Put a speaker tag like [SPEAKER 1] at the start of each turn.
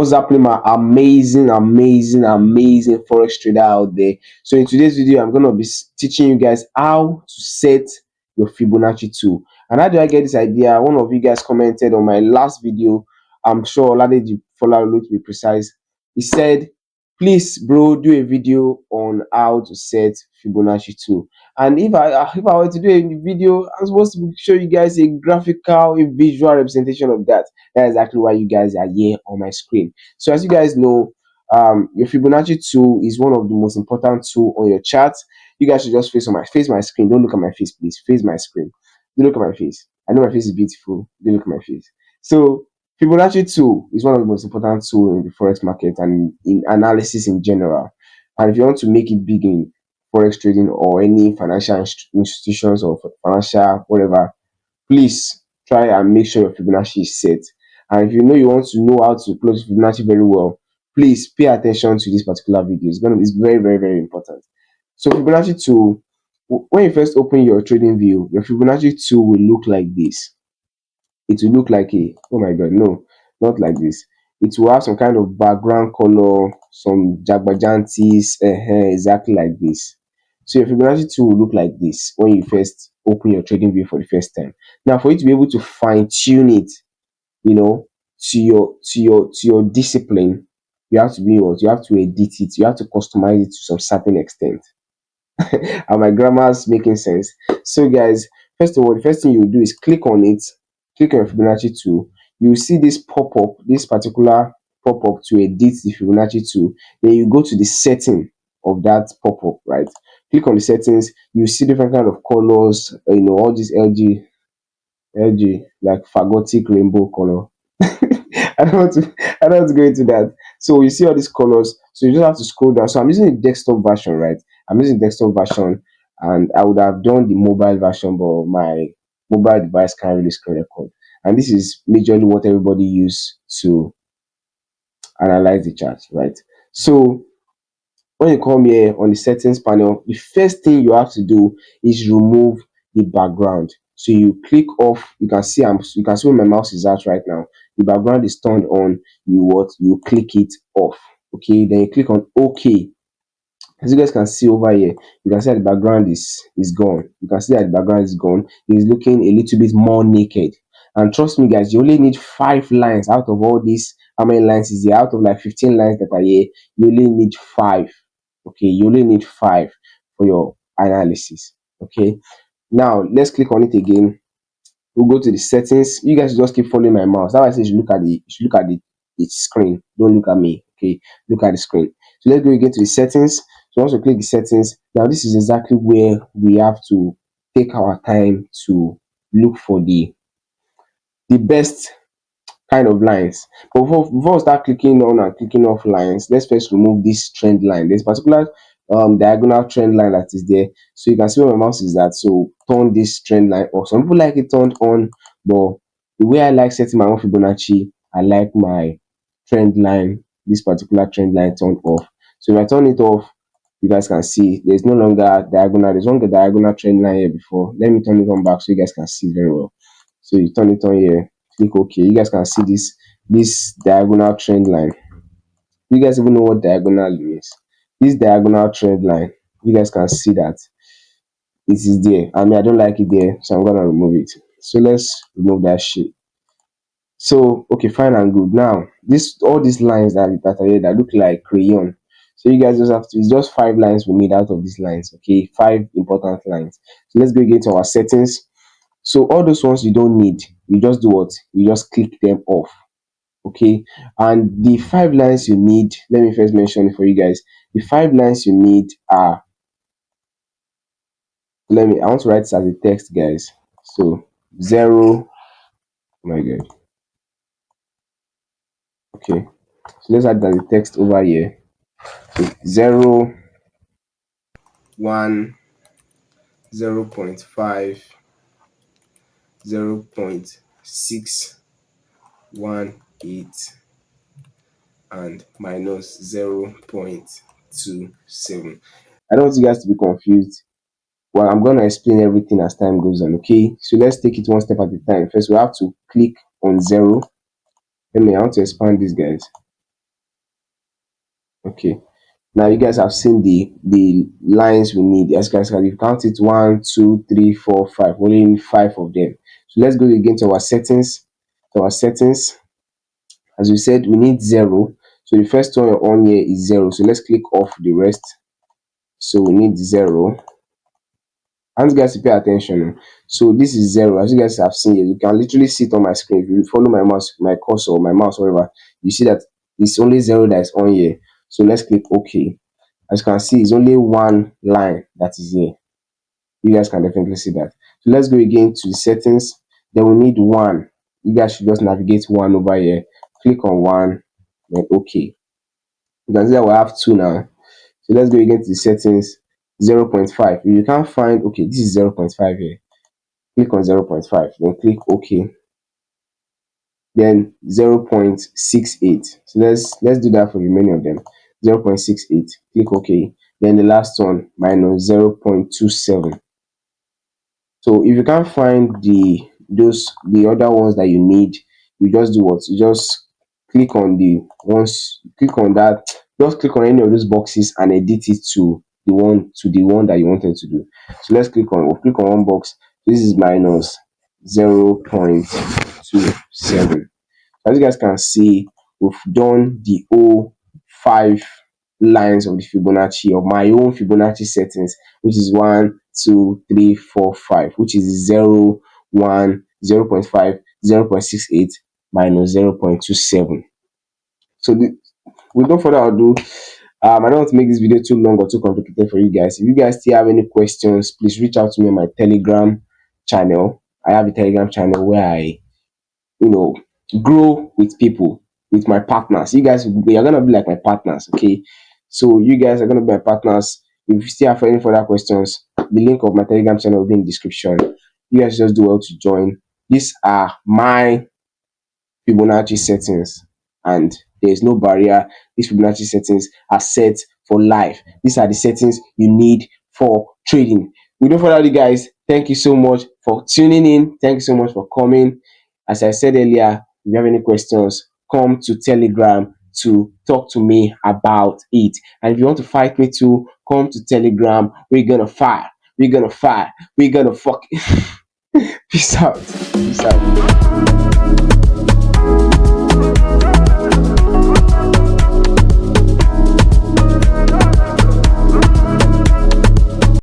[SPEAKER 1] What's happening, my amazing Forex trader out there? So in today's video, I'm gonna be teaching you guys how to set your Fibonacci tool. And how do I get this idea? One of you guys commented on my last video. I'm sure Oladeji follow to be precise. He said, please, bro, do a video on how to set Fibonacci tool. And if I were to do a video, I'm supposed to show you guys a graphical, a visual representation of that. That's exactly why you guys are here on my screen. So as you guys know, your Fibonacci tool is one of the most important tool on your chart. You guys should just face my screen. Don't look at my face, please. Face my screen. Don't look at my face. I know my face is beautiful. Don't look at my face. So Fibonacci tool is one of the most important tool in the forex market and in analysis in general. And if you want to make it big in forex trading or any financial institutions or financial whatever, please try and make sure your Fibonacci is set. And if you know you want to know how to close Fibonacci very well, please pay attention to this particular video. It's very important. So Fibonacci tool, when you first open your TradingView, your Fibonacci tool will look like this. It will look like a, oh my god, no, not like this. It will have some kind of background color, some jagbajantis, exactly like this. So your Fibonacci tool will look like this when you first open your TradingView for the first time. Now, for you to be able to fine tune it, you know, to your discipline, you have to be what? You have to edit it. You have to customize it to some certain extent. And my grammar is making sense. So guys, first of all, the first thing you do is click on it, click on Fibonacci tool. You will see this pop-up, this particular pop-up to edit the Fibonacci tool. Then you go to the setting of that pop-up, right? Click on the settings. You see different kind of colors, all these LG like fagotic rainbow color. I don't want to go into that. So you see all these colors. So you just have to scroll down. So I'm using the desktop version, right? I'm using the desktop version, and I would have done the mobile version, but my mobile device can't really screen record. And this is majorly what everybody use to analyze the chart, right? So when you come here on the settings panel, the first thing you have to do is remove the background. So you click off. You can see where my mouse is at right now. The background is turned on. You click it off. Okay, then you click on OK. As you guys can see over here, you can see that the background is gone. You can see that the background is gone. It's looking a little bit more naked. And trust me, guys, you only need 5 lines out of all these. How many lines is there? Out of like 15 lines that are here, you only need 5. Okay, you only need 5 for your analysis. Okay, now let's click on it again. We'll go to the settings. You guys just keep following my mouse. That's why I say you should look at the screen. Don't look at me. Okay, look at the screen. So let's go again to the settings. So once you click the settings, now this is exactly where we have to take our time to look for the best kind of lines. But before we start clicking on and clicking off lines, let's first remove this trend line. There's a particular diagonal trend line that is there. So you can see where my mouse is at. So turn this trend line off. Some people like it turned on, but the way I like setting my own Fibonacci, I like my trend line, this particular trend line turned off. So if I turn it off, you guys can see there's no longer diagonal. There's only diagonal trend line here before. Let me turn it on back so you guys can see very well. So you turn it on here, click OK. You guys can see this diagonal trend line. You guys even know what diagonal means? This diagonal trend line, you guys can see that it is there. I mean, I don't like it there, so I'm gonna remove it. So let's remove that shit. So okay, fine and good. Now all these lines that are here that look like crayon. So you guys just have to, it's just 5 lines we need out of these lines. Okay, 5 important lines. So let's go again to our settings. So all those ones you don't need, you just do what? You just click them off. Okay, and the 5 lines you need, let me first mention it for you guys. The 5 lines you need are, I want to write this as a text, guys. So 0, oh my god. Okay, so let's add the text over here. So 0, 1, 0.5, 0.618, and minus 0.27. I don't want you guys to be confused. Well, I'm going to explain everything as time goes on. Okay, so let's take it one step at a time. First, we have to click on 0. I want to expand this, guys. Okay. Now you guys have seen the lines we need. As guys can you count it, 1, 2, 3, 4, 5. Only need 5 of them. So let's go again to our settings. To our settings, as we said, we need 0. So the first one on here is 0. So let's click off the rest. So we need 0. I want you guys to pay attention. So this is 0. As you guys have seen here, you can literally see it on my screen. If you follow my mouse, my cursor, my mouse, whatever, you see that it's only 0 that is on here. So let's click OK. As you can see, it's only one line that is here. You guys can definitely see that. So let's go again to the settings. Then we need 1. You guys should just navigate 1 over here. Click on 1, then OK. You can see that we have 2 now. So let's go again to the settings. 0.5. If you can't find, okay, this is 0.5 here. Click on 0.5, then click OK. Then 0.68. So let's do that for the remaining of them. 0.68. Click OK. Then the last one minus 0.27. So if you can't find the other ones that you need, you just do what? You just click on the ones, click on that, just click on any of those boxes and edit it to the one that you wanted to do. So let's we'll click on one box. This is minus 0.27. As you guys can see, we've done the whole 5 lines of the Fibonacci, of my own Fibonacci settings, which is 1, 2, 3, 4, 5, which is 0, 1, 0.5, 0.68 minus 0.27. So with no further ado, I don't want to make this video too long or too complicated for you guys. If you guys still have any questions, please reach out to me on my Telegram channel. I have a Telegram channel where I grow with people, with my partners. You guys, you're gonna be like my partners, okay? So you guys are gonna be my partners. If you still have any further questions, the link of my Telegram channel will be in the description. You guys just do well to join. These are my Fibonacci settings, and there is no barrier. These Fibonacci settings are set for life. These are the settings you need for trading. Without further ado, guys, thank you so much for tuning in. Thank you so much for coming. As I said earlier, if you have any questions, come to Telegram to talk to me about it. And if you want to fight me too, come to Telegram. We're gonna fight. We're gonna fight. We're gonna fuck. Peace out. Peace out.